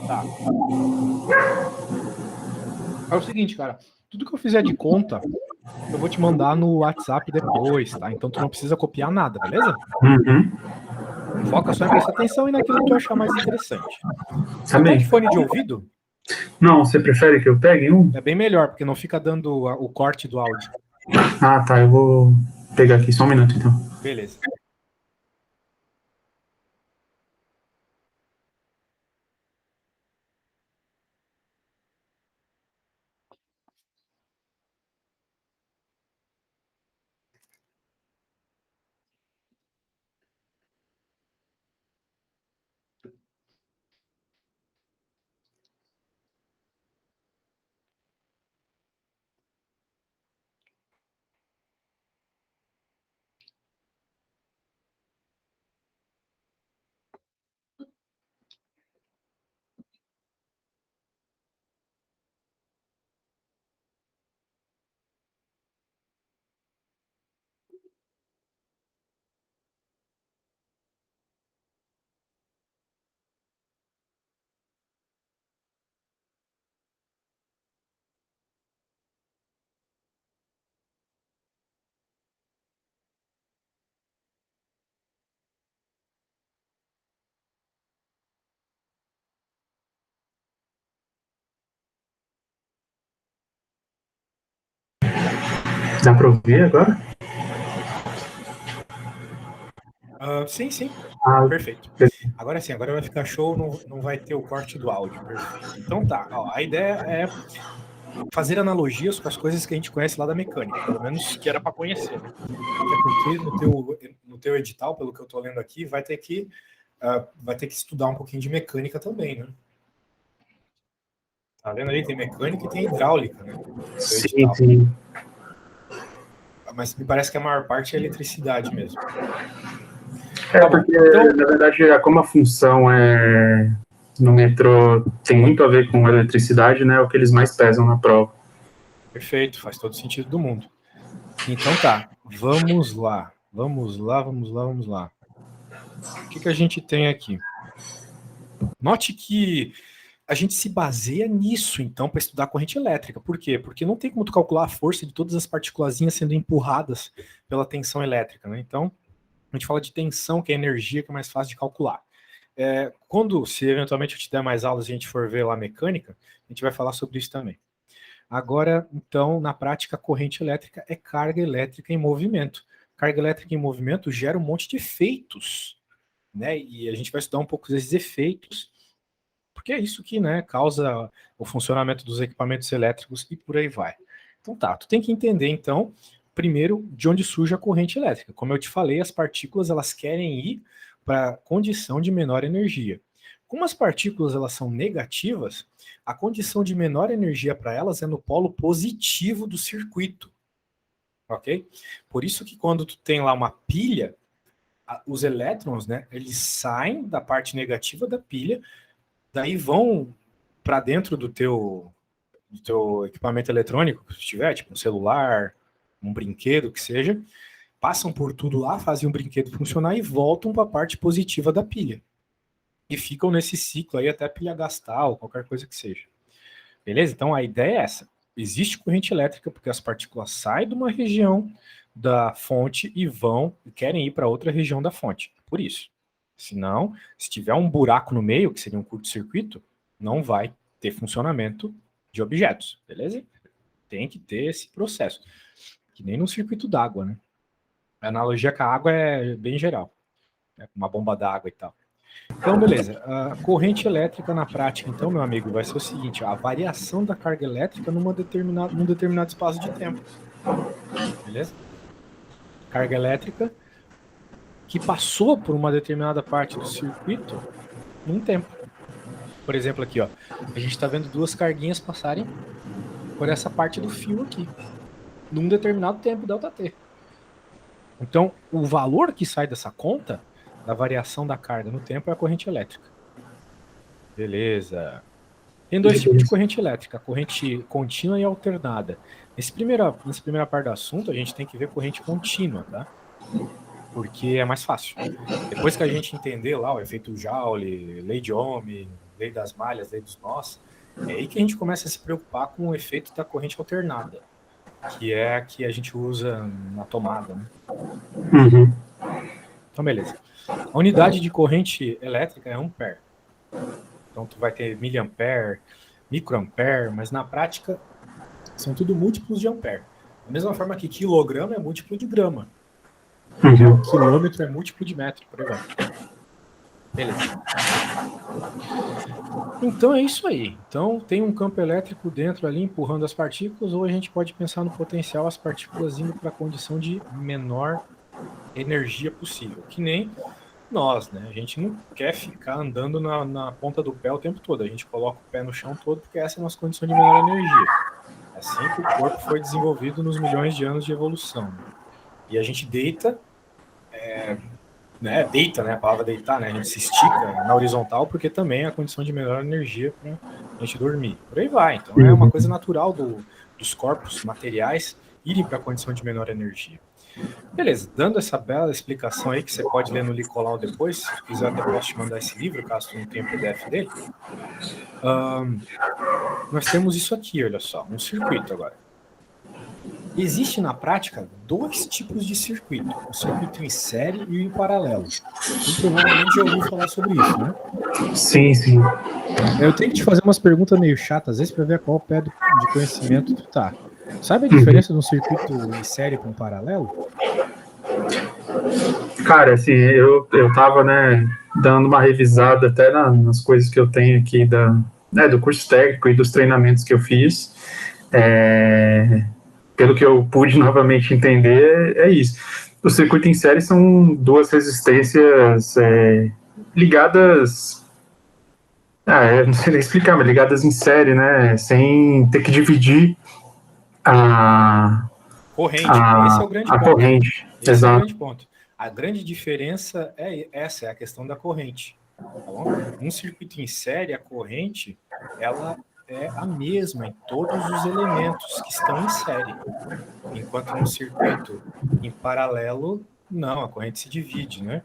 Tá. É o seguinte, cara. Tudo que eu fizer de conta, eu vou te mandar no WhatsApp depois, tá? Então tu não precisa copiar nada, beleza? Uhum. Foca só em prestar atenção e naquilo que tu achar mais interessante. Tá Tu tá de bem. fone de ouvido? Não, você prefere que eu pegue um? É bem melhor, porque não fica dando o corte do áudio. Ah, tá. Eu vou pegar aqui só um minuto, então. Beleza. Dá pra ouvir agora? Sim, sim. Ah, Perfeito. Agora sim, agora vai ficar show, não vai ter o corte do áudio. Perfeito. Então tá, ó, a ideia é fazer analogias com as coisas que a gente conhece lá da mecânica, pelo menos que era para conhecer, né? Até porque no teu edital, pelo que eu tô lendo aqui, vai ter que estudar um pouquinho de mecânica também, né? Tá vendo aí? Tem mecânica e tem hidráulica, né? No teu sim, edital. sim. Mas me parece que a maior parte é eletricidade mesmo. É Tá bom. porque, Então, na verdade, como a função no metrô tem muito a ver com eletricidade, né? É o que eles mais pesam na prova. perfeito, faz todo sentido do mundo. Então tá, vamos lá. Vamos lá, vamos lá, vamos lá. O que a gente tem aqui? Note que a gente se baseia nisso, então, para estudar corrente elétrica. Por quê? Porque não tem como tu calcular a força de todas as partículas sendo empurradas pela tensão elétrica, né? Então, a gente fala de tensão, que é energia, que é mais fácil de calcular. Quando, se eventualmente eu te der mais aulas e a gente for ver lá a mecânica, a gente vai falar sobre isso também. Agora, então, na prática, a corrente elétrica é carga elétrica em movimento. Carga elétrica em movimento gera um monte de efeitos, né? E a gente vai estudar um pouco desses efeitos, porque é isso que, né, causa o funcionamento dos equipamentos elétricos e por aí vai. Então tá, tu tem que entender, então, primeiro, de onde surge a corrente elétrica. Como eu te falei, as partículas, elas querem ir para a condição de menor energia. Como as partículas, elas são negativas, a condição de menor energia para elas é no polo positivo do circuito, ok? Por isso que quando tu tem lá uma pilha, os elétrons, né, eles saem da parte negativa da pilha, daí vão para dentro do teu equipamento eletrônico que tiver, tipo um celular, um brinquedo, que seja, passam por tudo lá, fazem o brinquedo funcionar e voltam para a parte positiva da pilha. E ficam nesse ciclo aí até a pilha gastar ou qualquer coisa que seja. Beleza? Então a ideia é essa. Existe corrente elétrica porque as partículas saem de uma região da fonte e querem ir para outra região da fonte. Por isso. Senão, se tiver um buraco no meio, que seria um curto-circuito, não vai ter funcionamento de objetos, beleza? Tem que ter esse processo. Que nem no circuito d'água, né? A analogia com a água é bem geral. Né? Uma bomba d'água e tal. Então, beleza. A corrente elétrica na prática, então, meu amigo, vai ser o seguinte: a variação da carga elétrica num determinado espaço de tempo. Beleza? Carga elétrica que passou por uma determinada parte do circuito num tempo. Por exemplo, aqui, ó, a gente está vendo duas carguinhas passarem por essa parte do fio aqui, num determinado tempo, ΔT. Então, o valor que sai dessa conta, da variação da carga no tempo, é a corrente elétrica. Beleza. Tem dois tipos de corrente elétrica, a corrente contínua e alternada. Nessa primeira parte do assunto, a gente tem que ver corrente contínua, tá? Porque é mais fácil. Depois que a gente entender lá o efeito Joule, lei de Ohm, lei das malhas, lei dos nós, é aí que a gente começa a se preocupar com o efeito da corrente alternada, que é a que a gente usa na tomada, né? Uhum. Então, beleza. A unidade de corrente elétrica é ampere. Então, tu vai ter miliampere, microampere, mas na prática são tudo múltiplos de ampere. Da mesma forma que quilograma é múltiplo de grama. Uhum. Quilômetro é múltiplo de metro, por aí vai. Beleza. Então é isso aí. Então tem um campo elétrico dentro ali empurrando as partículas, ou a gente pode pensar no potencial as partículas indo para a condição de menor energia possível. Que nem nós, né? A gente não quer ficar andando na ponta do pé o tempo todo. A gente coloca o pé no chão todo porque essa é a nossa condição de menor energia. É assim que o corpo foi desenvolvido nos milhões de anos de evolução. E a gente deita, deita, né? A palavra deitar, né? A gente se estica na horizontal porque também é a condição de menor energia para a gente dormir. Por aí vai. Então é uma coisa natural dos corpos materiais irem para a condição de menor energia. Beleza, dando essa bela explicação aí que você pode ler no Licolau depois, se quiser até posso te mandar esse livro, caso tu não tenha o PDF dele. Nós temos isso aqui, olha só, um circuito agora. Existe na prática dois tipos de circuito, o circuito em série e o em paralelo. Tu provavelmente já ouviu falar sobre isso, né? Sim, sim. Eu tenho que te fazer umas perguntas meio chatas, às vezes, para ver qual pé de conhecimento tu tá. Sabe a diferença de um circuito em série para um paralelo? Cara, assim, eu tava, né, dando uma revisada até nas coisas que eu tenho aqui do curso técnico e dos treinamentos que eu fiz. Pelo que eu pude novamente entender, é isso. O circuito em série são duas resistências ligadas. Não sei nem explicar, mas ligadas em série, né? Sem ter que dividir a, Corrente, esse é a, o grande a ponto. corrente. Esse Exato. é o grande ponto. A grande diferença é essa, é a questão da corrente. Tá bom? Um circuito em série, a corrente, ela é a mesma em todos os elementos que estão em série. Enquanto num circuito em paralelo, não, a corrente se divide, né?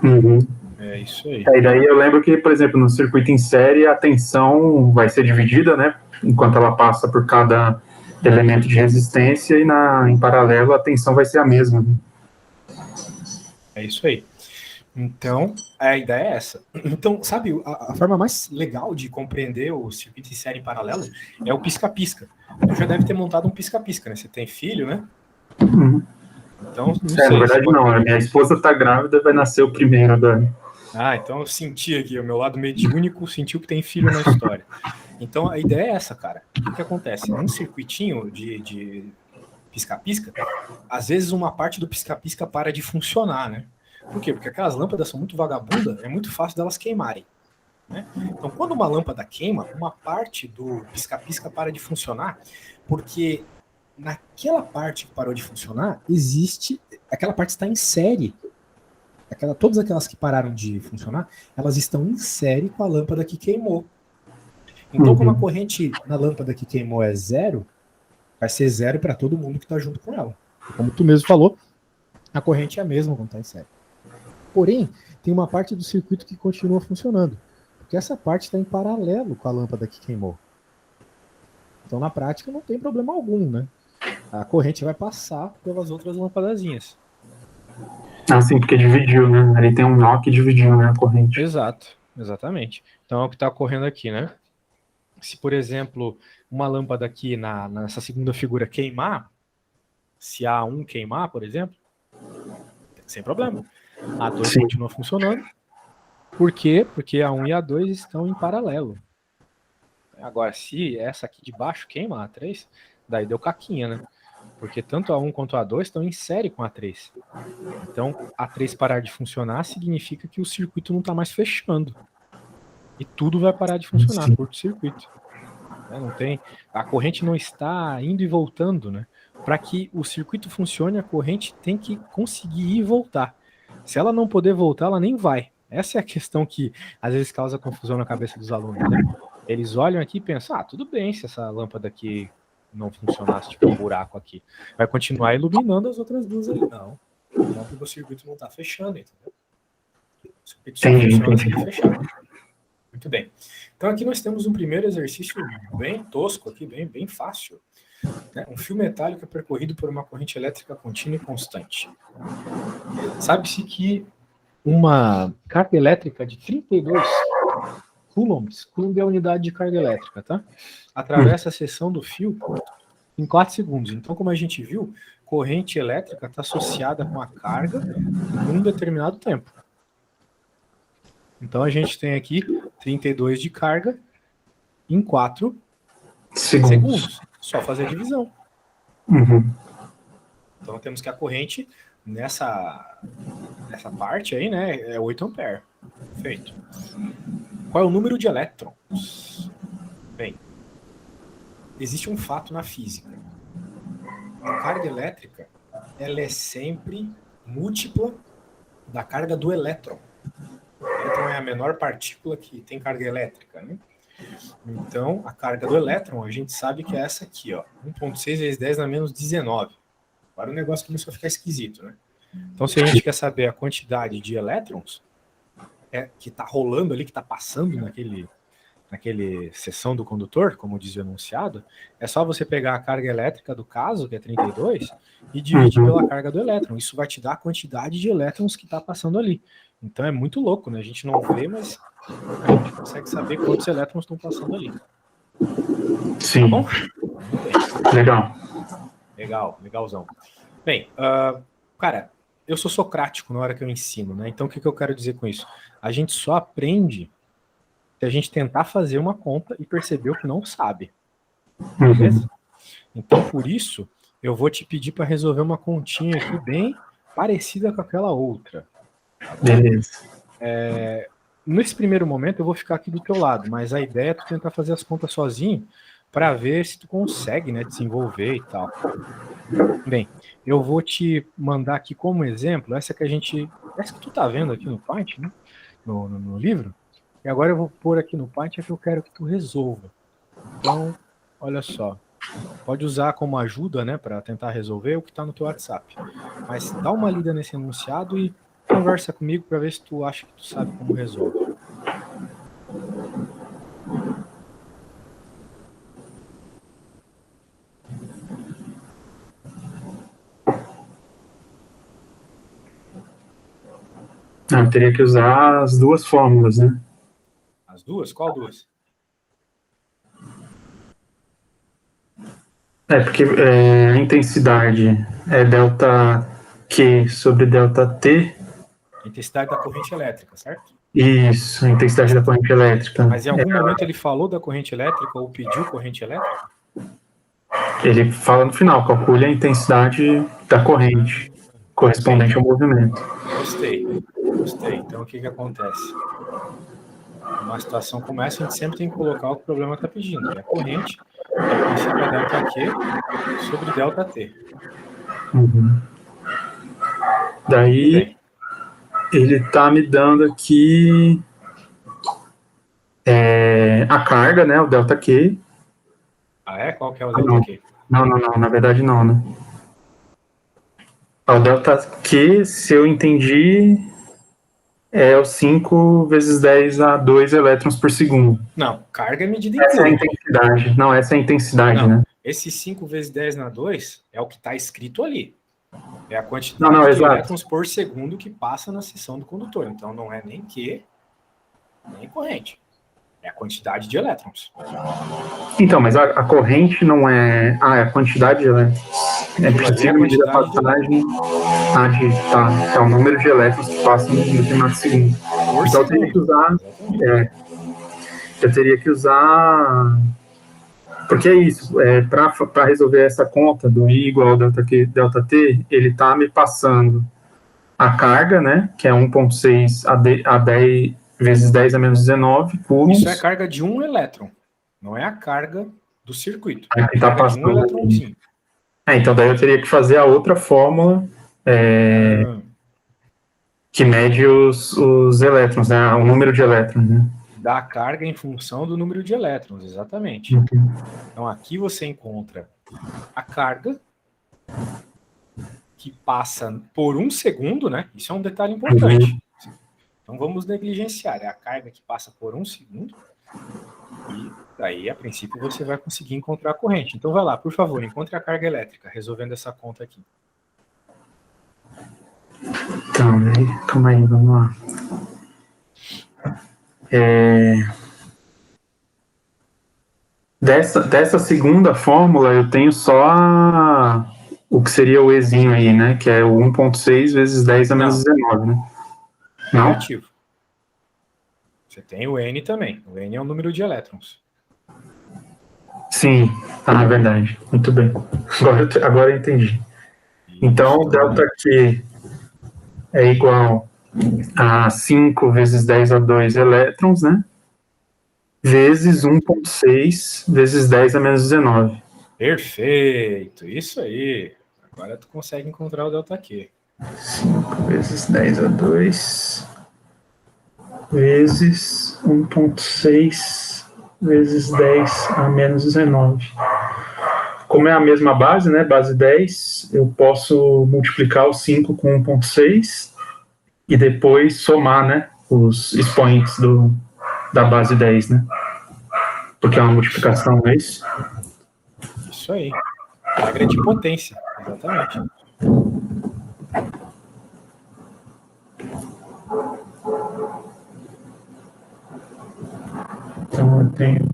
Uhum. É isso aí. E daí eu lembro que, por exemplo, no circuito em série, a tensão vai ser dividida, né? Enquanto ela passa por cada elemento de resistência, e em paralelo a tensão vai ser a mesma. É isso aí. Então, a ideia é essa. Então, sabe, a forma mais legal de compreender o circuito em série em paralelo é o pisca-pisca. Tu já deve ter montado um pisca-pisca, né? Você tem filho, né? Uhum. Então, não sei. Na verdade, não. A minha esposa tá grávida, vai nascer o primeiro agora. Então eu senti aqui, o meu lado mediúnico sentiu que tem filho na história. Então, a ideia é essa, cara. O que acontece? Num circuitinho de pisca-pisca, às vezes uma parte do pisca-pisca para de funcionar, né? Por quê? Porque aquelas lâmpadas são muito vagabundas, é muito fácil delas queimarem. Né? Então, quando uma lâmpada queima, uma parte do pisca-pisca para de funcionar, porque naquela parte que parou de funcionar, aquela parte está em série. Todas aquelas que pararam de funcionar, elas estão em série com a lâmpada que queimou. Então, como a corrente na lâmpada que queimou é zero, vai ser zero para todo mundo que está junto com ela. Como tu mesmo falou, a corrente é a mesma quando está em série. Porém, tem uma parte do circuito que continua funcionando, porque essa parte está em paralelo com a lâmpada que queimou. Então, na prática, não tem problema algum, né? A corrente vai passar pelas outras lampadazinhas. Sim, porque dividiu, né? Ali tem um nó que dividiu, né, a corrente. Exato, exatamente. Então, é o que está ocorrendo aqui, né? Se, por exemplo, uma lâmpada aqui nessa segunda figura queimar, se a A1 queimar, por exemplo, sem problema. A A2 Sim. continua funcionando. Por quê? Porque a A1 e a A2 estão em paralelo. Agora, se essa aqui de baixo queima a A3, daí deu caquinha, né? Porque tanto a A1 quanto a A2 estão em série com a A3. Então, a A3 parar de funcionar significa que o circuito não está mais fechando. E tudo vai parar de funcionar, curto-circuito. Não tem, a corrente não está indo e voltando, né? Para que o circuito funcione, a corrente tem que conseguir ir e voltar. Se ela não poder voltar, ela nem vai. Essa é a questão que às vezes causa confusão na cabeça dos alunos, né? Eles olham aqui e pensam, tudo bem se essa lâmpada aqui não funcionasse, tipo um buraco aqui. Vai continuar iluminando as outras duas ali. Não, porque o circuito não está fechando, entendeu? O circuito só funciona se ele fechar. Muito bem. Então aqui nós temos um primeiro exercício bem tosco, aqui, bem fácil. Né? Um fio metálico é percorrido por uma corrente elétrica contínua e constante. Sabe-se que uma carga elétrica de 32 coulombs, coulomb é a unidade de carga elétrica, tá? Atravessa a seção do fio em 4 segundos. Então, como a gente viu, corrente elétrica está associada com a carga em um determinado tempo. Então, a gente tem aqui 32 de carga em 4 segundos. Só fazer a divisão. Uhum. Então, temos que a corrente nessa parte aí, né, é 8 amperes. Perfeito. Qual é o número de elétrons? Bem, existe um fato na física. A carga elétrica, ela é sempre múltipla da carga do elétron. O elétron é a menor partícula que tem carga elétrica, né? Então, a carga do elétron, a gente sabe que é essa aqui, ó, 1,6 vezes 10 na menos 19. Agora o negócio começou a ficar esquisito, né? Então, se a gente quer saber a quantidade de elétrons que está rolando ali, que está passando naquele seção do condutor, como diz o enunciado, é só você pegar a carga elétrica do caso, que é 32, e dividir pela carga do elétron. Isso vai te dar a quantidade de elétrons que está passando ali. Então é muito louco, né? A gente não vê, mas a gente consegue saber quantos elétrons estão passando ali. Sim. Tá bom? Legalzão. Bem, cara, eu sou socrático na hora que eu ensino, né? Então o que eu quero dizer com isso? A gente só aprende se a gente tentar fazer uma conta e perceber o que não sabe. Beleza? Então, por isso, eu vou te pedir para resolver uma continha aqui bem parecida com aquela outra. Tá? Beleza. Nesse primeiro momento, eu vou ficar aqui do teu lado, mas a ideia é tu tentar fazer as contas sozinho para ver se tu consegue, né, desenvolver e tal. Bem, eu vou te mandar aqui como exemplo essa que tu tá vendo aqui no Paint, né, no livro. E agora eu vou pôr aqui no Paint que eu quero que tu resolva. Então, olha só. Pode usar como ajuda, né, para tentar resolver o que está no teu WhatsApp. Mas dá uma lida nesse enunciado e conversa comigo para ver se tu acha que tu sabe como resolve. Eu teria que usar as duas fórmulas, né? As duas? Qual duas? Porque a intensidade é delta Q sobre delta T. A intensidade da corrente elétrica, certo? Isso, a intensidade da corrente elétrica. Mas em algum momento ele falou da corrente elétrica ou pediu corrente elétrica? Ele fala no final, calcule a intensidade da corrente correspondente ao movimento. Gostei. Então o que acontece? Uma situação como essa, a gente sempre tem que colocar o que o problema está pedindo, que é a corrente, a princípio é delta Q sobre delta T. Daí, ele está me dando aqui a carga, né, o delta Q. Ah, é? Qual que é o delta Q? Não, na verdade não, né? O delta Q, se eu entendi, é o 5 vezes 10 a 2 elétrons por segundo. Não, carga é medida em essa é a intensidade. Não, essa é a intensidade, não, né? Esse 5 vezes 10 na 2 é o que está escrito ali. É a quantidade de exato. elétrons por segundo que passa na seção do condutor. Então não é nem Q, nem corrente. É a quantidade de elétrons. Então, mas a corrente não é... é a quantidade de elétrons. É preciso medir a passagem... É o número de elétrons que passam no determinado segundo. Então eu teria que usar... eu teria que usar... Porque é isso, para resolver essa conta do I igual ao delta Q, delta T, ele está me passando a carga, né, que é 1,6 a 10 vezes 10 a menos 19 coulombs. Isso é a carga de um elétron, não é a carga do circuito. É a carga passando de um elétronzinho. Então daí eu teria que fazer a outra fórmula que mede os elétrons, né, o número de elétrons, né? Da carga em função do número de elétrons, exatamente. Então aqui você encontra a carga que passa por um segundo, né? Isso é um detalhe importante. Então vamos negligenciar, é a carga que passa por 1 segundo, e daí, a princípio, você vai conseguir encontrar a corrente. Então vai lá, por favor, encontre a carga elétrica, resolvendo essa conta aqui. Então, calma aí, vamos lá. Dessa segunda fórmula, eu tenho só o que seria o Ezinho aí, né? Que é o 1,6 vezes 10 a menos 19, né? Não? Negativo. Você tem o N também. O N é o número de elétrons. Sim, na verdade. Muito bem. Agora eu entendi. Então, o delta Q é igual a 5 vezes 10 a 2 elétrons, né? Vezes 1,6 vezes 10 a menos 19. Perfeito, isso aí. Agora tu consegue encontrar o delta Q. 5 vezes 10 a 2 vezes 1,6 vezes 10 a menos 19. Como é a mesma base, né, base 10, eu posso multiplicar o 5 com 1,6 e depois somar, né, os expoentes da base 10, né? Porque é uma multiplicação, não é isso? Isso aí. Regra de potência, exatamente. Então eu tenho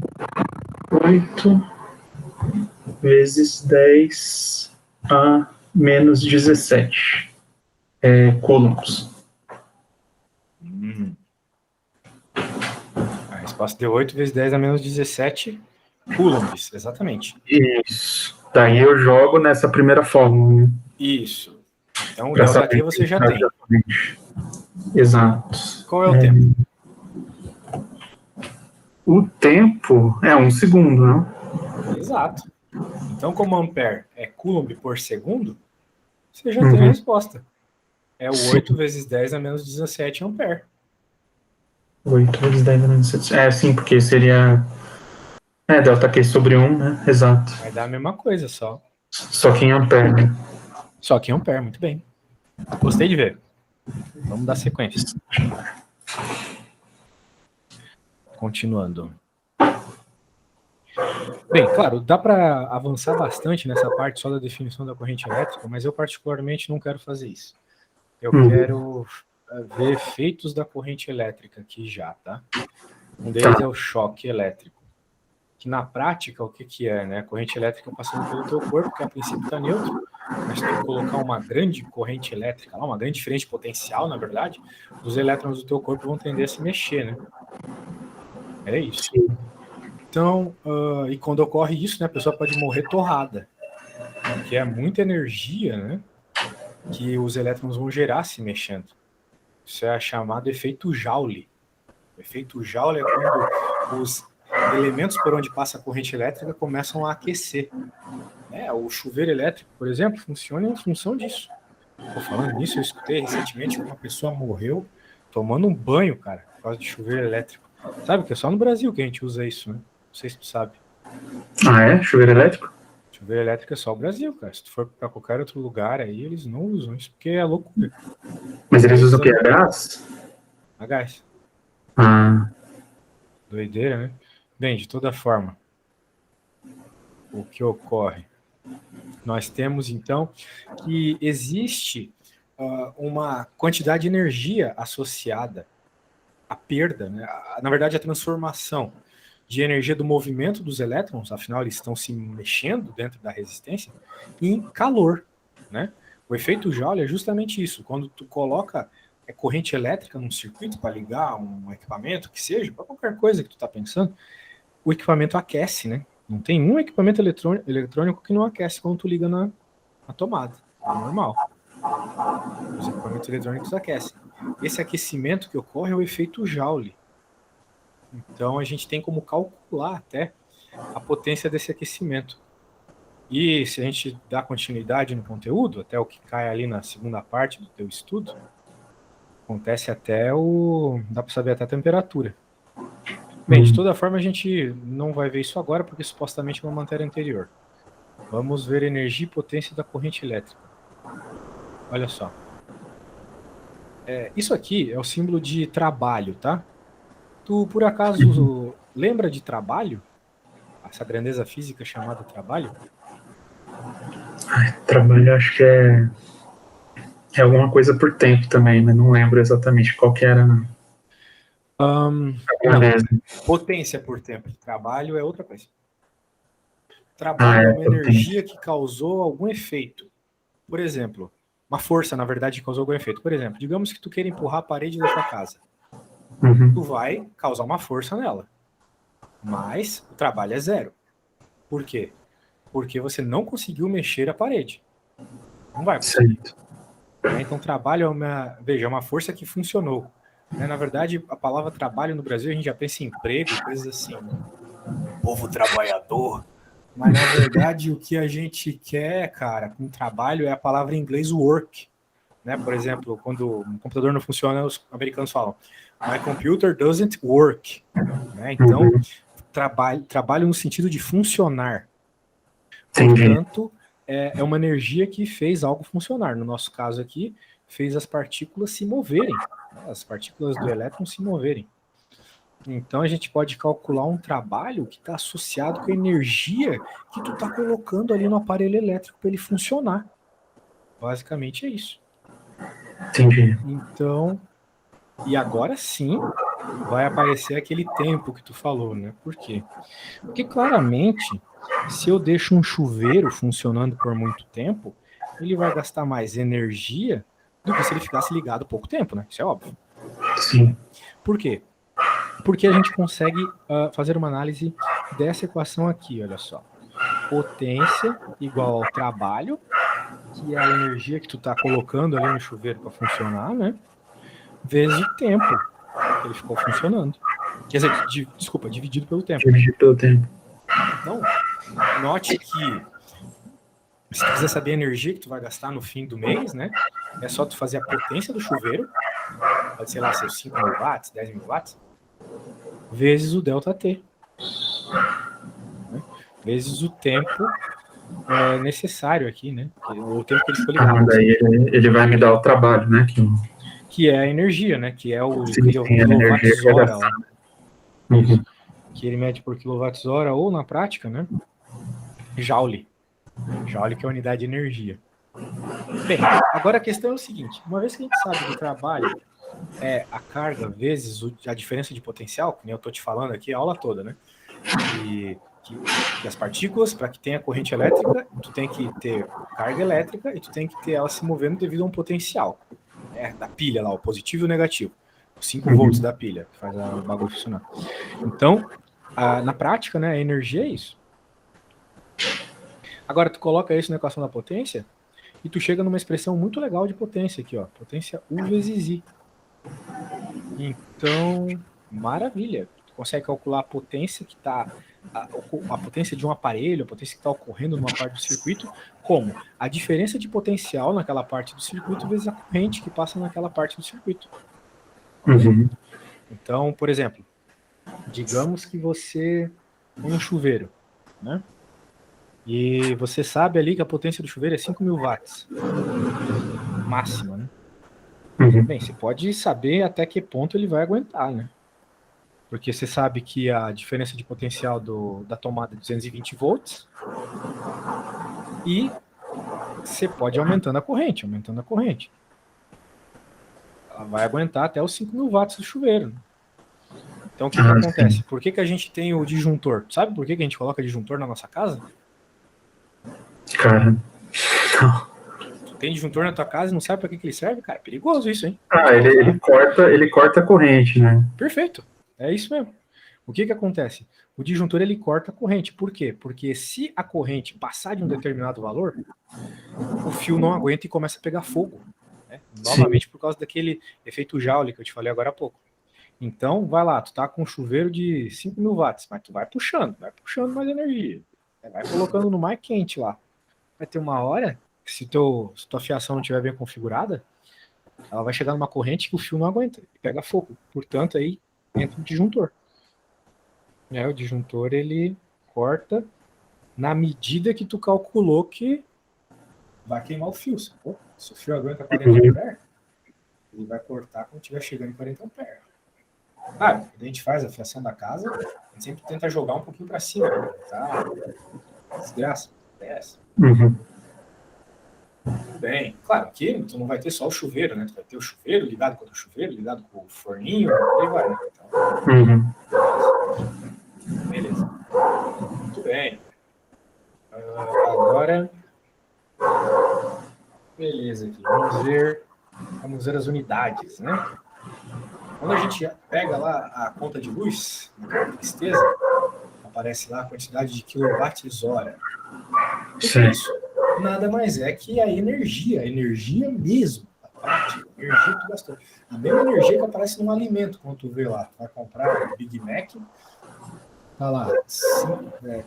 8 vezes 10 a menos 17 coulombs. A resposta deu 8 vezes 10 a menos 17 coulombs, exatamente. Isso. Daí eu jogo nessa primeira fórmula. Né? Isso. Então o delta Q você já tem. Exato. Qual é o tempo? O tempo é 1 segundo, não? Exato. Então, como ampere é coulomb por segundo, você já tem a resposta. É o 8 vezes 10 a menos 17 ampere. 8 vezes 10 a menos 17. Sim, porque seria... delta Q sobre 1, né? Exato. Vai dar a mesma coisa, só. Só que em ampere, né? Só que em ampere, muito bem. Gostei de ver. Vamos dar sequência. Continuando. Bem, claro, dá para avançar bastante nessa parte só da definição da corrente elétrica, mas eu particularmente não quero fazer isso. Eu quero ver efeitos da corrente elétrica aqui já, tá? Um deles é o choque elétrico, que na prática o que é, né? A corrente elétrica passando pelo teu corpo, que a princípio está neutro, mas se tu colocar uma grande corrente elétrica lá, uma grande diferença potencial, na verdade, os elétrons do teu corpo vão tender a se mexer, né? É isso. Então, e quando ocorre isso, né, a pessoa pode morrer torrada, porque é muita energia, né, que os elétrons vão gerar se mexendo. Isso é chamado efeito Joule. O efeito Joule é quando os elementos por onde passa a corrente elétrica começam a aquecer. O chuveiro elétrico, por exemplo, funciona em função disso. Falando nisso, eu escutei recentemente que uma pessoa morreu tomando um banho, cara, por causa de chuveiro elétrico. Sabe que é só no Brasil que a gente usa isso, né? Não sei se tu sabe. Ah, é? Chuveiro elétrico? Chuveiro elétrico é só o Brasil, cara. Se tu for para qualquer outro lugar aí, eles não usam isso, porque é loucura. Mas eles usam o quê? A gás? A gás. Ah. Doideira, né? Bem, de toda forma, o que ocorre? Nós temos, então, que existe uma quantidade de energia associada à perda, né? Na verdade, a transformação de energia do movimento dos elétrons, afinal eles estão se mexendo dentro da resistência, em calor, né? O efeito Joule é justamente isso. Quando tu coloca corrente elétrica num circuito para ligar um equipamento, que seja, para qualquer coisa que tu está pensando, o equipamento aquece, né? Não tem um equipamento eletrônico que não aquece quando tu liga na tomada. É normal. Os equipamentos eletrônicos aquecem. Esse aquecimento que ocorre é o efeito Joule. Então, a gente tem como calcular até a potência desse aquecimento. E se a gente dá continuidade no conteúdo, até o que cai ali na segunda parte do teu estudo, acontece até dá para saber até a temperatura. Bem, de toda forma, a gente não vai ver isso agora, porque supostamente é uma matéria anterior. Vamos ver energia e potência da corrente elétrica. Olha só. Isso aqui é o símbolo de trabalho, tá? Tu, por acaso, lembra de trabalho? Essa grandeza física chamada trabalho? Trabalho, acho que é alguma coisa por tempo também, mas não lembro exatamente qual que era a Não, grandeza. potência por tempo. Trabalho é outra coisa. Ah, Trabalho é é, uma por tempo. energia que causou algum efeito. Por exemplo, uma força, na verdade, que causou algum efeito. Por exemplo, digamos que tu queira empurrar a parede da tua casa. Tu Uhum. vai causar uma força nela, mas o trabalho é zero. Por quê? Porque você não conseguiu mexer a parede. Não vai conseguir. Certo. Então, trabalho é uma força que funcionou. Na verdade, a palavra trabalho no Brasil, a gente já pensa em emprego e coisas assim, né? Povo trabalhador. Mas, na verdade, o que a gente quer, cara, com trabalho é a palavra em inglês work. Né? Por exemplo, quando um computador não funciona, os americanos falam My computer doesn't work. Né? Então, Uhum. trabalho no sentido de funcionar. Entendi. Portanto, é uma energia que fez algo funcionar. No nosso caso aqui, fez as partículas se moverem, né? As partículas do elétron se moverem. Então, a gente pode calcular um trabalho que está associado com a energia que tu está colocando ali no aparelho elétrico para ele funcionar. Basicamente é isso. Entendi. Então, e agora sim vai aparecer aquele tempo que tu falou, né? Por quê? Porque claramente, se eu deixo um chuveiro funcionando por muito tempo, ele vai gastar mais energia do que se ele ficasse ligado pouco tempo, né? Isso é óbvio. Sim. Por quê? Porque a gente consegue fazer uma análise dessa equação aqui, olha só. Potência igual ao trabalho, que é a energia que tu está colocando ali no chuveiro para funcionar, né? Vezes o tempo que ele ficou funcionando. Quer dizer, desculpa, dividido pelo tempo, né? Dividir pelo tempo. Então, note que se tu quiser saber a energia que tu vai gastar no fim do mês, né? É só tu fazer a potência do chuveiro, pode ser lá seus 5 mil watts, 10 mil watts, vezes o ΔT, né? Vezes o tempo necessário aqui, né? O tempo que ele ficou ligado, Daí assim. ele vai me dar o trabalho, né? Que é a energia, né? Que é o Sim, sim, a energia que vai quilowatts-hora gastar. lá. Uhum. Isso. Que ele mede por quilowatts-hora ou, na prática, né? Joule. Joule que é a unidade de energia. Bem, agora a questão é o seguinte. Uma vez que a gente sabe que o trabalho é a carga vezes a diferença de potencial, que nem eu estou te falando aqui a aula toda, né? Que as partículas, para que tenha corrente elétrica, tu tem que ter carga elétrica e tu tem que ter ela se movendo devido a um potencial, né? Da pilha lá, o positivo e o negativo. Os 5 volts Uhum. da pilha, que faz o bagulho funcionar. Então, na prática, né, a energia é isso. Agora, tu coloca isso na equação da potência e tu chega numa expressão muito legal de potência aqui, ó. Potência U vezes I. Então, maravilha. Tu consegue calcular a potência que está a potência de um aparelho, a potência que está ocorrendo numa parte do circuito, como a diferença de potencial naquela parte do circuito vezes a corrente que passa naquela parte do circuito. Uhum. Então, por exemplo, digamos que você tem um chuveiro, né? E você sabe ali que a potência do chuveiro é 5 mil watts, máxima, né? Uhum. Bem, você pode saber até que ponto ele vai aguentar, né? Porque você sabe que a diferença de potencial da tomada é 220 volts e você pode ir aumentando a corrente, aumentando a corrente. Ela vai aguentar até os 5 mil watts do chuveiro, né? Então, o que Ah, sim. acontece? Por que a gente tem o disjuntor? Sabe por que a gente coloca disjuntor na nossa casa? Cara, não. Tu tem disjuntor na tua casa e não sabe para que ele serve? Cara, é perigoso isso, hein? Ah, Te causar. ele corta a corrente, né? Perfeito. É isso mesmo. O que acontece? O disjuntor ele corta a corrente. Por quê? Porque se a corrente passar de um determinado valor, o fio não aguenta e começa a pegar fogo. Né? Sim. Novamente por causa daquele efeito Joule que eu te falei agora há pouco. Então, vai lá, tu tá com um chuveiro de 5 mil watts, mas tu vai puxando mais energia. Vai colocando no mais quente lá. Vai ter uma hora que se tua fiação não estiver bem configurada, ela vai chegar numa corrente que o fio não aguenta e pega fogo. Portanto, aí entra o disjuntor. O disjuntor, ele corta na medida que tu calculou que vai queimar o fio. Pô, se o fio aguenta 40 Uhum. amperes, ele vai cortar quando estiver chegando em 40 amperes. Claro, quando a gente faz a fiação da casa, a gente sempre tenta jogar um pouquinho para cima, tá? Desgraça, desce. Uhum. Tudo bem. Claro, aqui tu não vai ter só o chuveiro, né? Tu vai ter o chuveiro ligado com o chuveiro, ligado com o forninho, e aí vai, né? Então, Uhum. beleza. Muito bem. Agora, beleza aqui. Vamos ver as unidades, né? Quando a gente pega lá a conta de luz, tristeza, aparece lá a quantidade de quilowatts-hora. O que é isso? Nada mais é que a energia mesmo, a prática, a energia que tu gastou. A mesma energia que aparece num alimento, quando tu vê lá, tu vai comprar Big Mac, tá lá,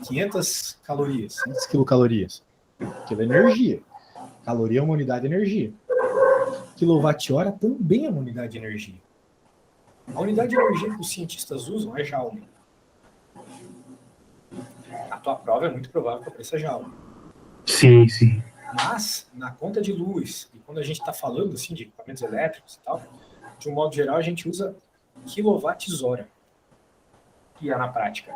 500 calorias, 500 quilocalorias. Aquilo é energia. Caloria é uma unidade de energia. Quilowatt-hora também é uma unidade de energia. A unidade de energia que os cientistas usam é joule. A tua prova é muito provável que apareça joule. Sim, sim. Mas, na conta de luz, e quando a gente está falando assim, de equipamentos elétricos e tal, de um modo geral, a gente usa quilowatts-hora, que é na prática.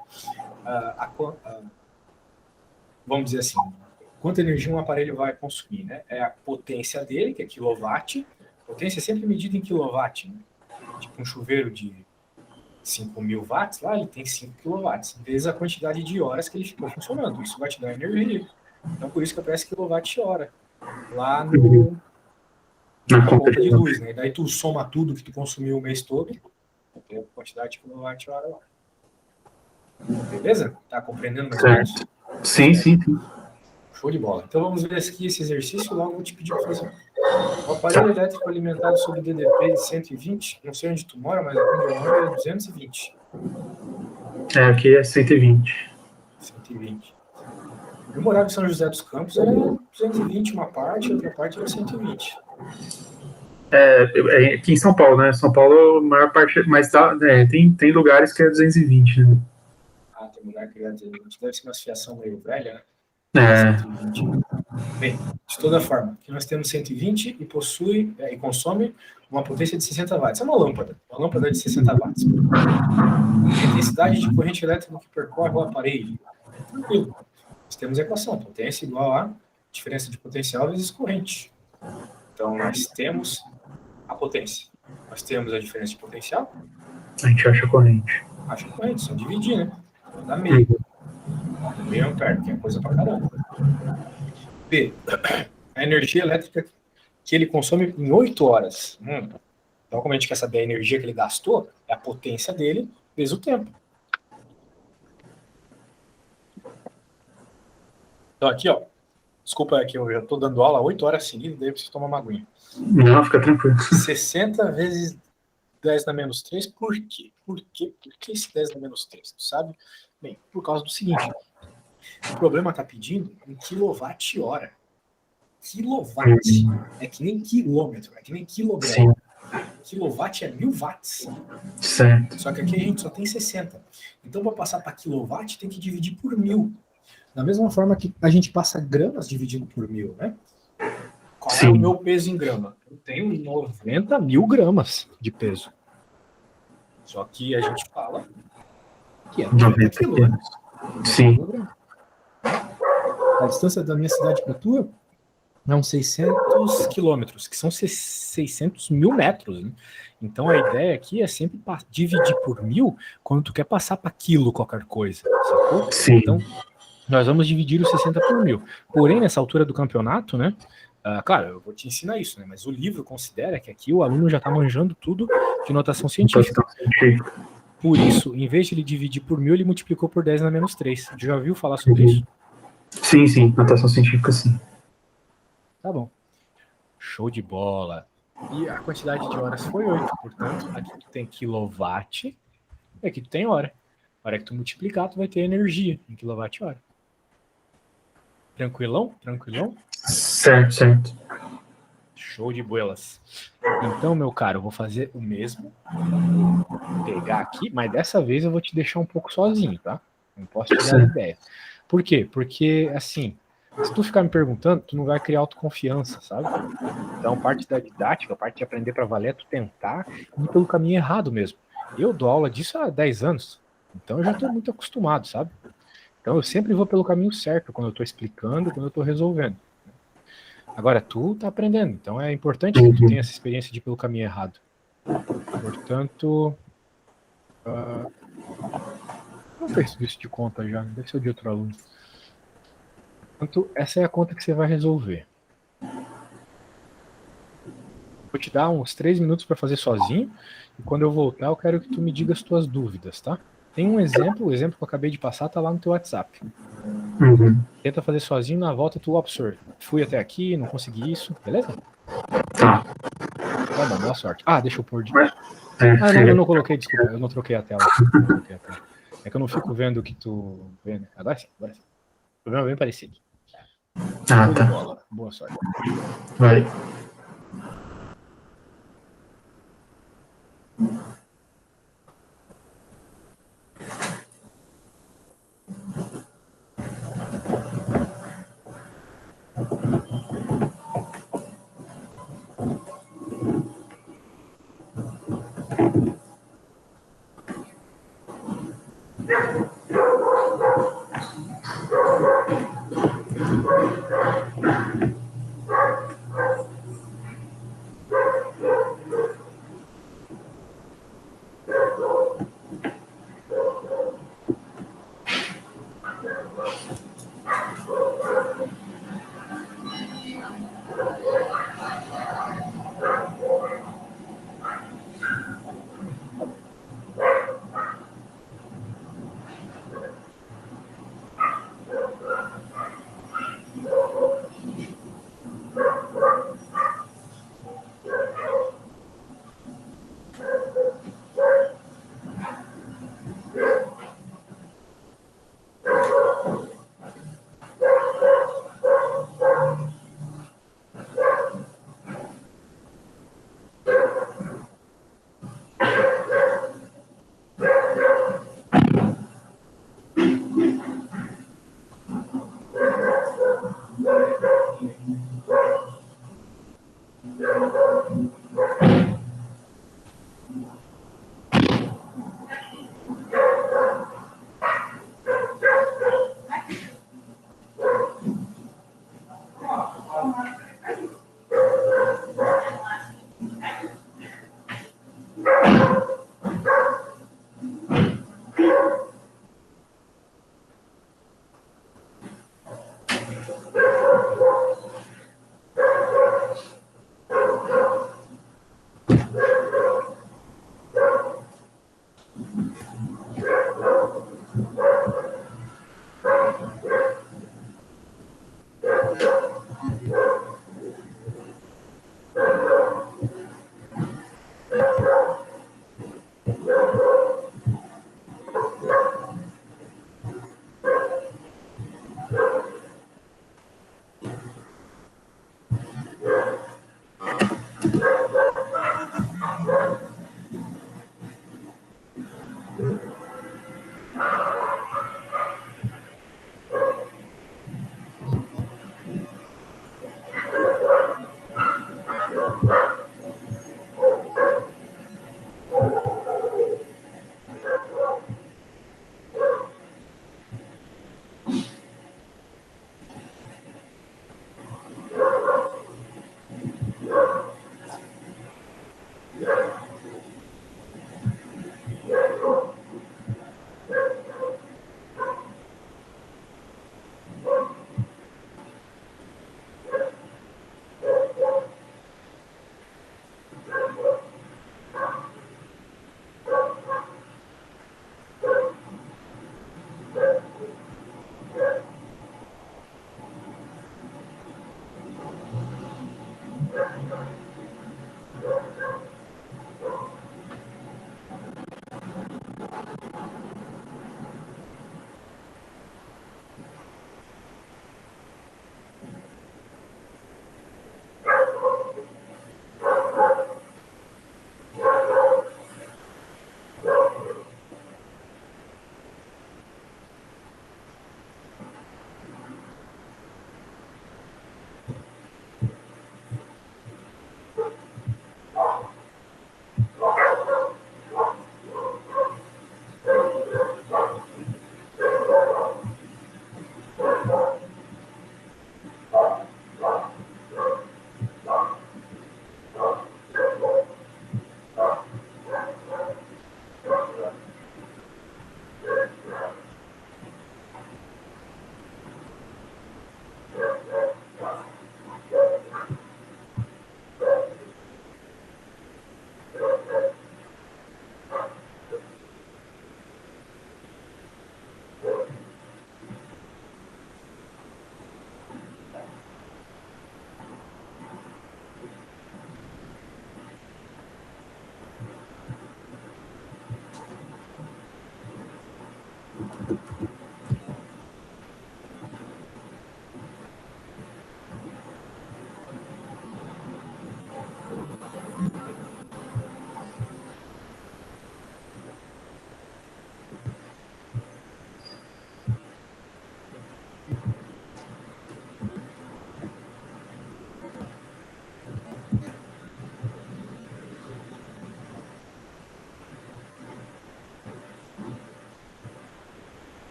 Vamos dizer assim, quanta energia um aparelho vai consumir, né? É a potência dele, que é quilowatt. Potência é sempre medida em quilowatt, né? Tipo um chuveiro de 5.000 watts, lá ele tem 5 quilowatts, vezes a quantidade de horas que ele ficou funcionando. Isso vai te dar energia. Então, por isso que aparece quilowatt-hora lá na conta de luz, né? E daí tu soma tudo que tu consumiu o mês todo, tem a quantidade de quilowatt-hora lá. Beleza? Tá compreendendo mais ou menos? Sim, sim, sim. Show de bola. Então vamos ver aqui esse exercício, logo vou te pedir para fazer. O aparelho elétrico alimentado sob DDP de 120, não sei onde tu mora, mas aqui onde eu moro é 220. Aqui é 120. 120. Eu morava em São José dos Campos, era 220 uma parte, outra parte era 120. Aqui em São Paulo, né? São Paulo, a maior parte, mas tem lugares que é 220, né? Tem lugar que é 220. Deve ser uma fiação meio velha, né? 120. Bem, de toda forma, aqui nós temos 120 e possui e consome uma potência de 60 watts. É uma lâmpada de 60 watts. A intensidade de corrente elétrica que percorre o aparelho. Tranquilo. Nós temos a equação, potência igual a diferença de potencial vezes corrente. Então, nós temos a potência. Nós temos a diferença de potencial. A gente acha a corrente. Acha a corrente, só dividir, né? Então, dá meio. Meio ampere, que é coisa pra caramba. B. A energia elétrica que ele consome em 8 horas. Então, como a gente quer saber a energia que ele gastou, é a potência dele vezes o tempo. Então, aqui, ó. Desculpa que eu já estou dando aula 8 horas seguidas, daí eu preciso tomar uma aguinha. Não, fica tranquilo. 60 vezes 10 na menos 3, por quê? Por que esse 10 na menos 3? Tu sabe? Bem, por causa do seguinte. O problema está pedindo em quilowatt-hora. Quilowatt. É que nem quilômetro, é que nem quilograma. Quilowatt é 1000 watts. Certo. Só que aqui a gente só tem 60. Então, para passar para quilowatt, tem que dividir por 1000. Da mesma forma que a gente passa gramas dividindo por 1000, né? Qual é o meu peso em grama? Eu tenho 90.000 gramas de peso. Só que a gente fala que é 90 quilos, né? Sim. A distância da minha cidade para a tua é uns 600 quilômetros, que são 600 mil metros, né? Então a ideia aqui é sempre dividir por 1000 quando tu quer passar para quilo qualquer coisa, sacou? Sim. Então nós vamos dividir os 60 por 1000. Porém, nessa altura do campeonato, né? Claro, eu vou te ensinar isso, né? Mas o livro considera que aqui o aluno já está manjando tudo de notação científica. Por isso, em vez de ele dividir por 1000, ele multiplicou por 10 na menos 3. Já ouviu falar sobre isso? Sim, notação científica, sim. Tá bom. Show de bola. E a quantidade de horas foi 8, portanto, aqui tu tem quilowatt e aqui tu tem hora. A hora que tu multiplicar, tu vai ter energia em quilowatt-hora. Tranquilão? Certo. Show de bolas. Então, meu caro, eu vou fazer o mesmo. Vou pegar aqui, mas dessa vez eu vou te deixar um pouco sozinho, tá? Não posso te dar ideia. Por quê? Porque, assim, Se tu ficar me perguntando, tu não vai criar autoconfiança, sabe? Então, parte da didática, a parte de aprender para valer é tu tentar ir pelo caminho errado mesmo. Eu dou aula disso há 10 anos, então eu já estou muito acostumado, sabe? Então eu sempre vou pelo caminho certo quando eu estou explicando, quando eu estou resolvendo. Agora, tu tá aprendendo, então é importante que tu tenha essa experiência de ir pelo caminho errado. Portanto, não fez isso de conta já, deve ser de outro aluno. Portanto, essa é a conta que você vai resolver. Vou te dar uns 3 minutos para fazer sozinho, e quando eu voltar eu quero que tu me diga as tuas dúvidas, tá? Tem um exemplo, o exemplo que eu acabei de passar tá lá no teu WhatsApp. Tenta fazer sozinho, na volta tu, professor, fui até aqui, não consegui isso, beleza? Tá. Tá bom, boa sorte. Ah, deixa eu pôr de... Não, eu não coloquei, desculpa, eu não troquei a tela. É que eu não fico vendo o que tu vê, né? Agora sim, agora sim. O problema é bem parecido. tá. Bola. Boa sorte. Vai.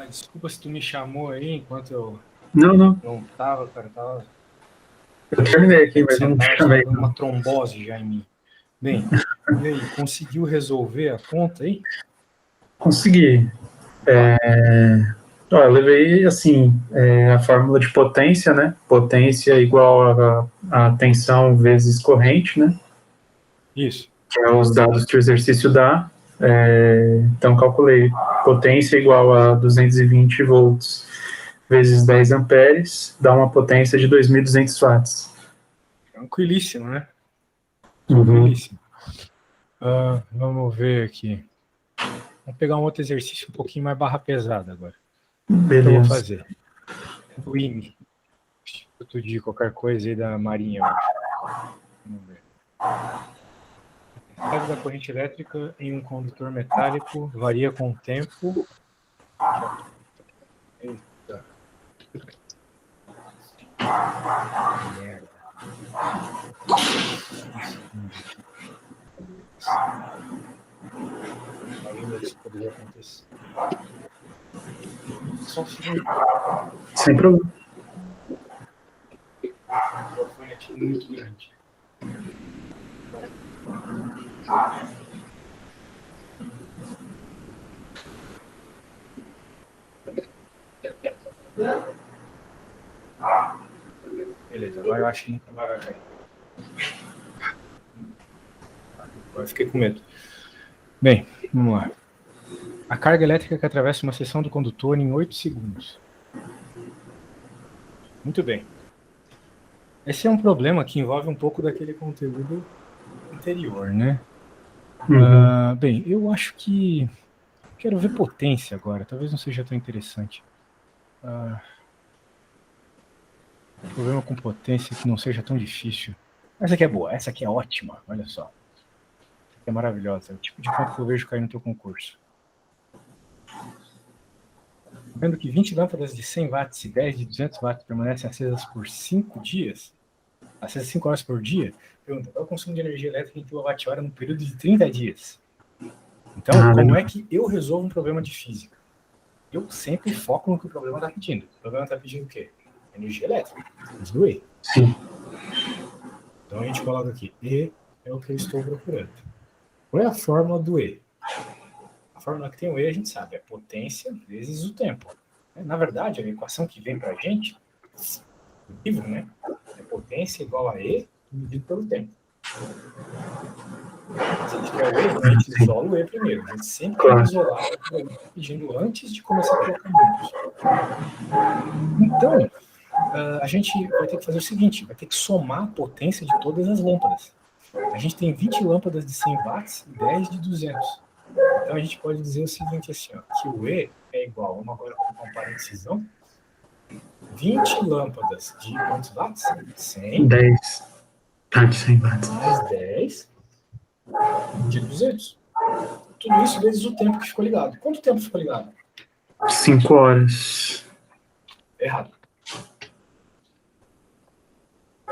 Desculpa se tu me chamou aí enquanto eu Não. não tava, cara. Eu terminei aqui, mas não te chamei. Uma trombose já em mim. Bem, e aí, conseguiu resolver a conta aí? Consegui. Eu levei, assim, a fórmula de potência, né? Potência igual a tensão vezes corrente, né? Isso. Que é os dados que o exercício dá. Então, calculei potência igual a 220 volts vezes 10 amperes, dá uma potência de 2.200 watts. Tranquilíssimo, né? Uhum. Tranquilíssimo. Vamos ver aqui. Vamos pegar um outro exercício um pouquinho mais barra pesada agora. Beleza. O que eu vou fazer? O IME. Instituto de qualquer coisa aí da Marinha, eu acho. Vamos ver. A carga da corrente elétrica em um condutor metálico varia com o tempo. Eita. Merda. Ainda isso poderia acontecer. Só um segundo. Sem problema. O microfone aqui é muito grande. Beleza, agora eu acho que nunca vai cair. Agora fiquei com medo. Bem, vamos lá. A carga elétrica que atravessa uma seção do condutor em 8 segundos. Muito bem. Esse é um problema que envolve um pouco daquele conteúdo anterior, né? Uhum. Bem, eu acho que... Quero ver potência agora. Talvez não seja tão interessante. Problema com potência que não seja tão difícil. Essa aqui é boa. Essa aqui é ótima. Olha só. Essa aqui é maravilhosa. É o tipo de conta que eu vejo cair no teu concurso. Vendo que 20 lâmpadas de 100 watts e 10 de 200 watts permanecem acesas por 5 dias, acesas 5 horas por dia, pergunta, qual é o consumo de energia elétrica em kWh no período de 30 dias? Então, como é que eu resolvo um problema de física? Eu sempre foco no que o problema está pedindo. O problema está pedindo o quê? Energia elétrica. Temos do E. Sim. Então a gente coloca aqui, E é o que eu estou procurando. Qual é a fórmula do E? A fórmula que tem o E a gente sabe, é potência vezes o tempo. Na verdade, a equação que vem para a gente, no livro, né, é potência igual a E dividido pelo tempo. Se a gente quer o E, a gente isola o E primeiro. A gente sempre tem que isolar o que está pedindo antes de começar a colocar números. Então, a gente vai ter que fazer o seguinte, vai ter que somar a potência de todas as lâmpadas. A gente tem 20 lâmpadas de 100 watts e 10 de 200. Então a gente pode dizer o seguinte assim, ó, que o E é igual, vamos agora colocar um parênteses, 20 lâmpadas de quantos watts? 100. 10. De 100 watts. Mais 10 de 200. Tudo isso vezes o tempo que ficou ligado. Quanto tempo ficou ligado? 5 horas. Errado.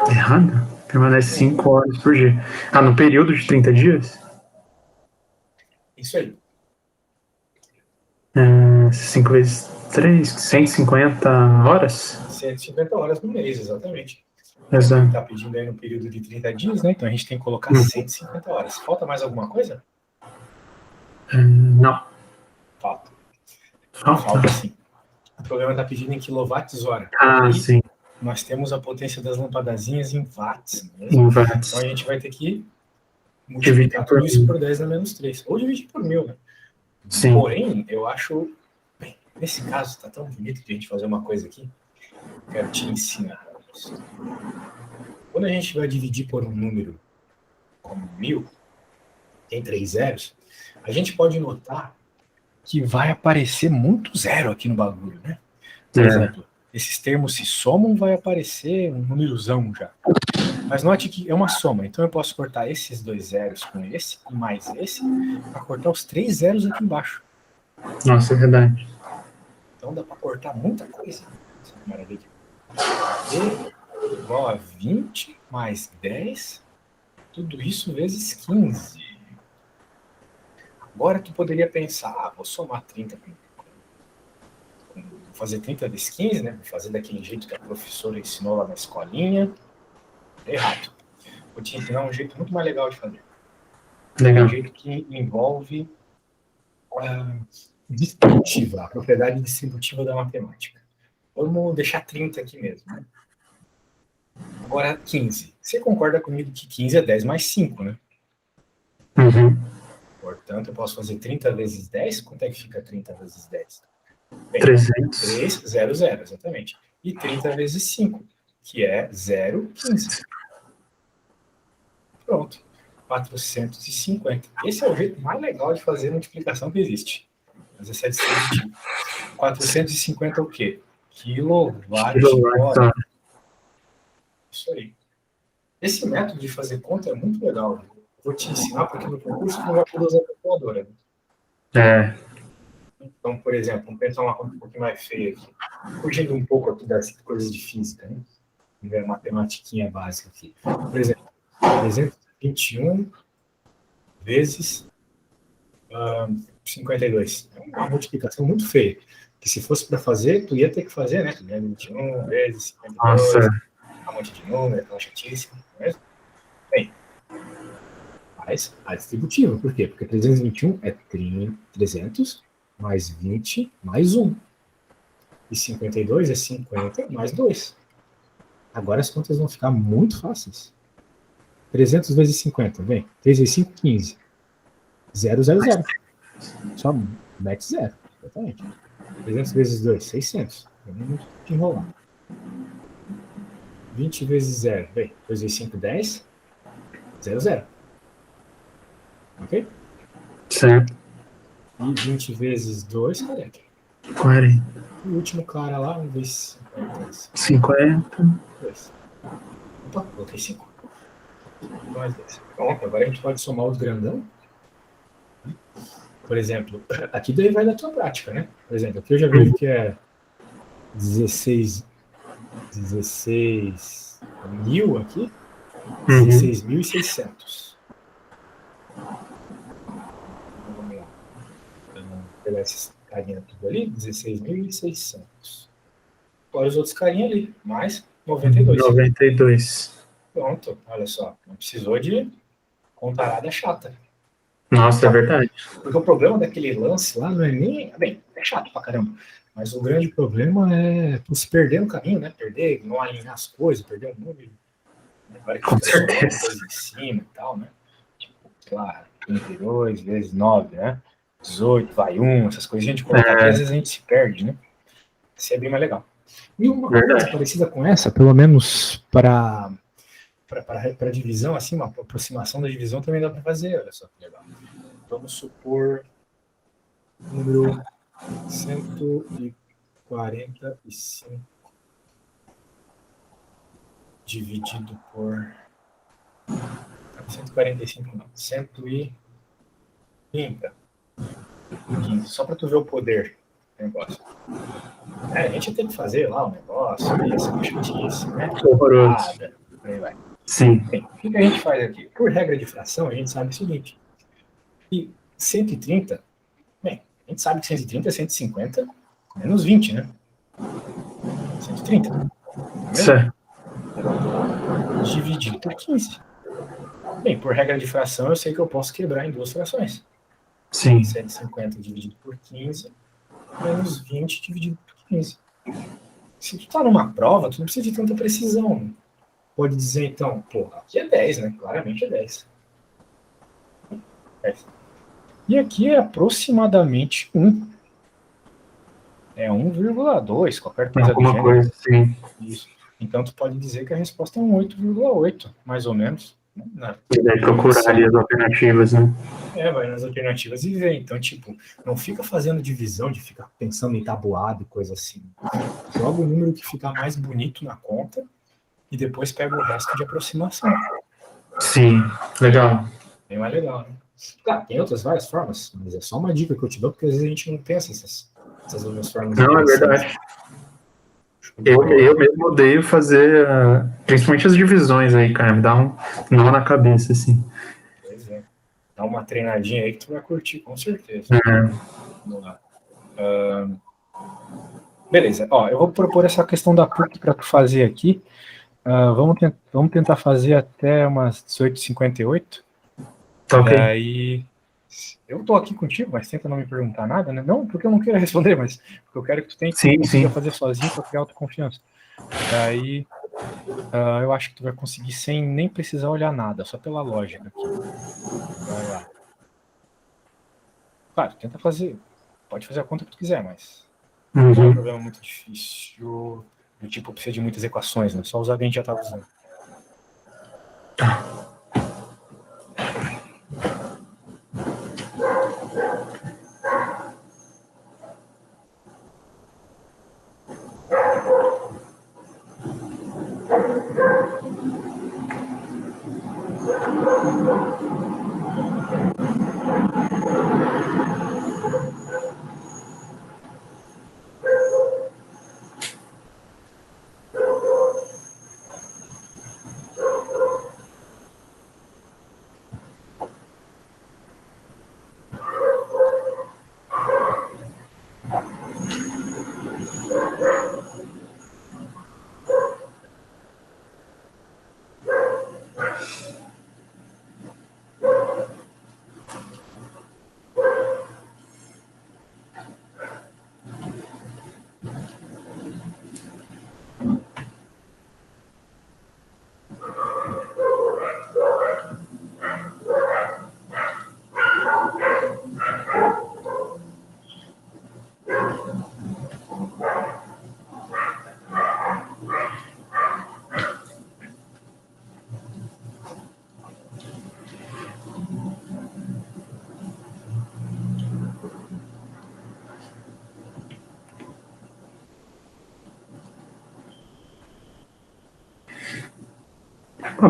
Errado? Permanece 5 horas por dia. No período de 30 dias? Isso aí. 5 vezes 3, 150 horas? 150 horas no mês, exatamente. Exato. Ele está pedindo aí no período de 30 dias, né? Então a gente tem que colocar 150 horas. Falta mais alguma coisa? Não. Falta sim. O problema está pedindo em quilowatts-hora. Sim. Nós temos a potência das lampadazinhas em watts. Em watts. Então a gente vai ter que multiplicar tudo isso por 10 na menos 3. Ou dividir por 1000, né? Sim. Porém, eu acho Nesse caso, está tão bonito de a gente fazer uma coisa aqui. Quero te ensinar. Quando a gente vai dividir por um número como 1000, tem 3 zeros, a gente pode notar que vai aparecer muito zero aqui no bagulho, né? Por exemplo, esses termos se somam, vai aparecer um númerozão já. Mas note que é uma soma, então eu posso cortar esses 2 zeros com esse e mais esse para cortar os 3 zeros aqui embaixo. Nossa, é verdade. Então dá para cortar muita coisa. Maravilha. E igual a 20 mais 10, tudo isso vezes 15. Agora tu poderia pensar, vou somar 30 vou fazer 30 vezes 15, né? Vou fazer daquele jeito que a professora ensinou lá na escolinha. Errado. Vou te ensinar um jeito muito mais legal de fazer. Legal. Um jeito que envolve distributiva, a propriedade distributiva da matemática. Vamos deixar 30 aqui mesmo, né? Agora 15. Você concorda comigo que 15 é 10 mais 5, né? Uhum. Portanto, eu posso fazer 30 vezes 10. Quanto é que fica 30 vezes 10? Bem, 300. 3, 0, 0, exatamente. E 30 vezes 5, que é 0, 15. Pronto. 450. Esse é o jeito mais legal de fazer multiplicação que existe. Mas esse é distributivo. 450 é o quê? Quilowatt hora. Isso aí. Esse método de fazer conta é muito legal. Vou te ensinar, porque no concurso tu não vai poder usar calculadora. É. Então, por exemplo, vamos pensar uma conta um pouquinho mais feia aqui. Fugindo um pouco aqui das coisas de física, né? Uma matematiquinha básica aqui. Por exemplo, 321 vezes 52. É uma multiplicação muito feia. Que se fosse para fazer, tu ia ter que fazer, né? 21 vezes 52. Nossa. Um monte de número, aquela chatice. Não é? Bem, mas a distributiva. Por quê? Porque 321 é 300 mais 20 mais 1. E 52 é 50 mais 2. Agora as contas vão ficar muito fáceis. 300 vezes 50, vem. 3 vezes 5, 15. 0, 0, 0. Só mete 0. Exatamente. 300 vezes 2, 600. Não tem muito que enrolar. 20 vezes 0, vem. 2 vezes 5, 10. 0, 0. Ok? Certo. E 20 vezes 2, cadê? 40. O último cara lá, 1 vezes 50. 50. 2. Opa, coloquei 5. Mais 2. Pronto, agora a gente pode somar os grandão. Por exemplo, aqui daí vai da tua prática, né? Por exemplo, aqui eu já vejo que é 16 mil aqui, 16.600. Vamos lá. Vamos pegar esses carinha tudo ali, 16.600. Olha os outros carinha ali, mais 92. 92. Pronto, olha só. Não precisou de contarada chata. Nossa, é verdade. Porque o problema daquele lance lá não é nem... Bem, é chato pra caramba. Mas o grande problema é tu se perder no caminho, né? Perder, não alinhar as coisas, perder o número. Agora que Com fica somando certeza. coisa em cima e tal, né? Tipo, sei lá, 32 vezes 9, né? 18, vai 1, essas coisas a gente coloca aqui, às vezes a gente se perde, né? Isso é bem mais legal. E uma coisa parecida com essa, pelo menos para divisão, assim, uma aproximação da divisão também dá para fazer, olha só que legal. Vamos supor número 145 dividido por 145 não, 130. 15, só para tu ver o poder do negócio. É, a gente tem que fazer lá o negócio, essa chatice, né? Horroroso. Aí vai. Sim. Bem, o que a gente faz aqui? Por regra de fração, a gente sabe o seguinte. E 130, bem, a gente sabe que 130 é 150 menos 20, né? 130. Tá Certo. Dividido por 15. Bem, por regra de fração, eu sei que eu posso quebrar em duas frações. Sim. 150 dividido por 15 menos 20 dividido por 15. Se tu tá numa prova, tu não precisa de tanta precisão. Pode dizer, então, pô, aqui é 10, né? Claramente é 10. E aqui é aproximadamente 1. É 1,2, qualquer Tem coisa do alguma gênero. coisa assim. Isso. Então, tu pode dizer que a resposta é um 8,8, mais ou menos. E daí procurar ali as alternativas, né? Vai nas alternativas e vê. Então, tipo, não fica fazendo divisão de ficar pensando em tabuado e coisa assim. Joga o número que ficar mais bonito na conta e depois pega o resto de aproximação. Sim, legal. Bem mais legal, né? Claro, tem outras várias formas, mas é só uma dica que eu te dou, porque às vezes a gente não pensa essas outras formas Não, é interessantes. verdade. Eu mesmo odeio fazer, principalmente as divisões aí, cara. Me dá um nó na cabeça, assim. Pois é. Dá uma treinadinha aí que tu vai curtir, com certeza. É. Vamos lá. Beleza. Ó, eu vou propor essa questão da PUC para tu fazer aqui. Vamos tentar fazer até umas 18h58. Tá ok. Daí eu tô aqui contigo, mas tenta não me perguntar nada, né? Não porque eu não queira responder, mas porque eu quero que tu Sim, consiga sim. fazer sozinho para criar autoconfiança. Daí eu acho que tu vai conseguir sem nem precisar olhar nada, só pela lógica aqui. Vai lá. Claro, tenta fazer. Pode fazer a conta que tu quiser, mas não é um problema muito difícil. Do tipo, precisa de muitas equações, né? Só usar o que a gente já estava usando.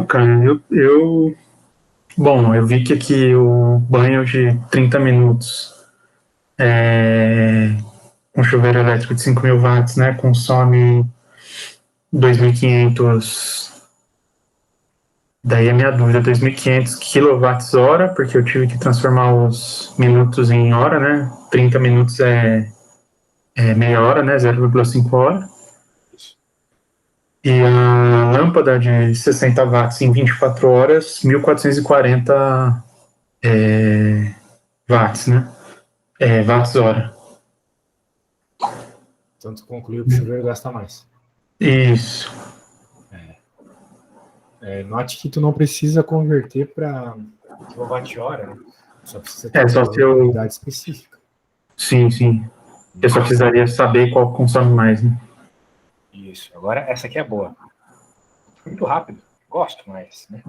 Cara, bom, eu vi que aqui o banho de 30 minutos com chuveiro elétrico de 5.000 watts, né, consome 2.500. Daí a minha dúvida, 2.500 kWh, porque eu tive que transformar os minutos em hora, né? 30 minutos é meia hora, né? 0,5 hora. E a lâmpada de 60 watts em 24 horas, 1.440 watts, né? Watts hora. Então tu concluiu que o chuveiro gasta mais. Isso. Note que tu não precisa converter para quilowatt-hora, né? Só precisa ter Só uma se eu. unidade específica. Sim, sim. Eu só precisaria saber qual consome mais, né? Isso. Agora, essa aqui é boa. Muito rápido. Gosto, mas né?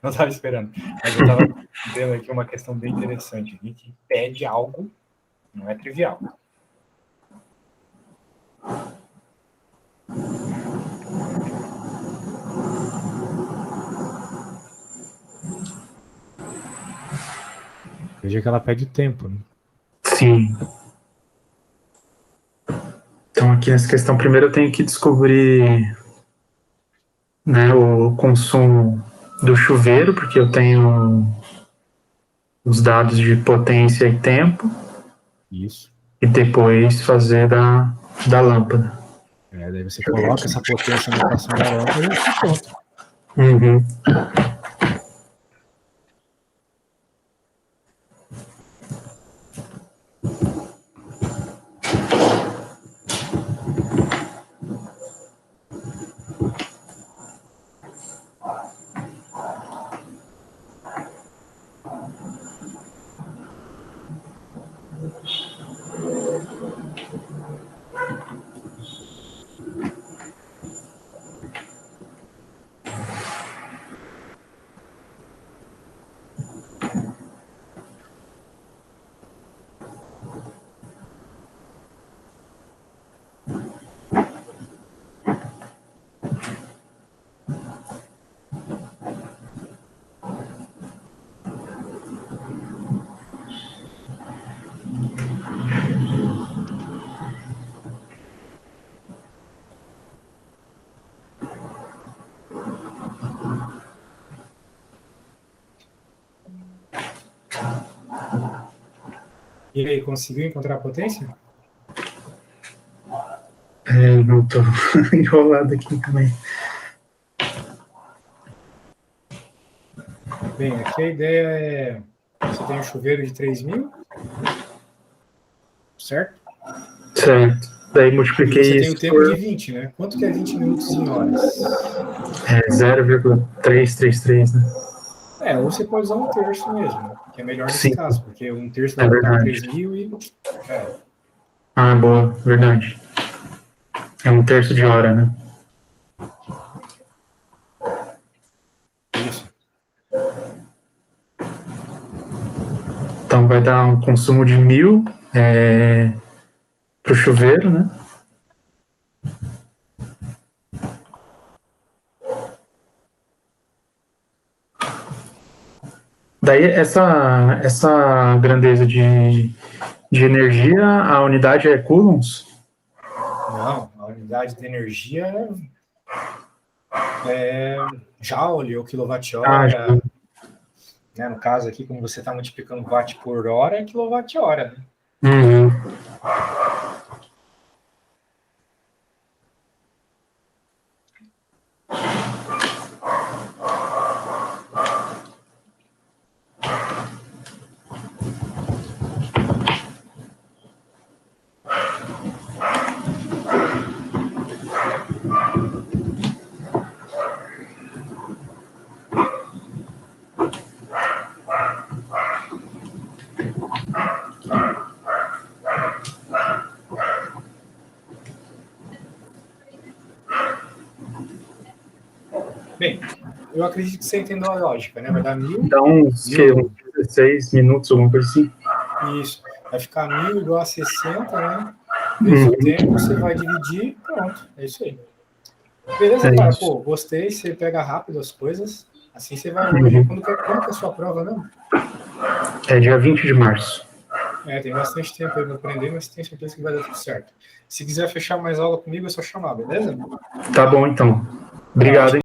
Não estava esperando. Mas eu estava vendo aqui uma questão bem interessante. A gente pede algo, não é trivial. Veja que ela pede tempo, né? Sim. Então, aqui nessa questão, primeiro eu tenho que descobrir, né, o consumo do chuveiro, porque eu tenho os dados de potência e tempo. Isso. E depois fazer da lâmpada. Daí você coloca essa potência na equação da lâmpada e pronto. Uhum. E aí, conseguiu encontrar a potência? Não tô enrolado aqui também. Bem, aqui a ideia é... Você tem um chuveiro de 3.000, certo? Certo. Daí E multipliquei você tem o isso tempo de por 20, né? Quanto que é 20 minutos em horas? 0,333, né? Ou você pode usar um terço mesmo, que é melhor nesse Sim, caso, porque um terço é vai dar verdade. 3.000 e já era. Ah, boa, verdade. É um terço de hora, né? Isso. Então vai dar um consumo de 1.000 para o chuveiro, né? Daí essa grandeza de energia, a unidade é coulombs? Não, a unidade de energia é joule ou Ah, já. quilowatt-hora, né? No caso aqui, como você está multiplicando watt por hora, é quilowatt-hora, né? Uhum. Bem, eu acredito que você entendeu a lógica, né? Vai dar Dá uns 1.000, 16 minutos, alguma coisa assim. isso. Vai ficar 1.000 igual a 60, né? Vezes o Uhum. tempo, você vai dividir, pronto, é isso aí. Beleza, É cara? isso. Pô, gostei, você pega rápido as coisas, assim você vai evoluir. Uhum. Quando que é a sua prova, não? É dia 20 de março. Tem bastante tempo aí para aprender, mas tenho certeza que vai dar tudo certo. Se quiser fechar mais aula comigo, é só chamar, beleza? Tá bom, então. Tá Obrigado, ótimo. hein?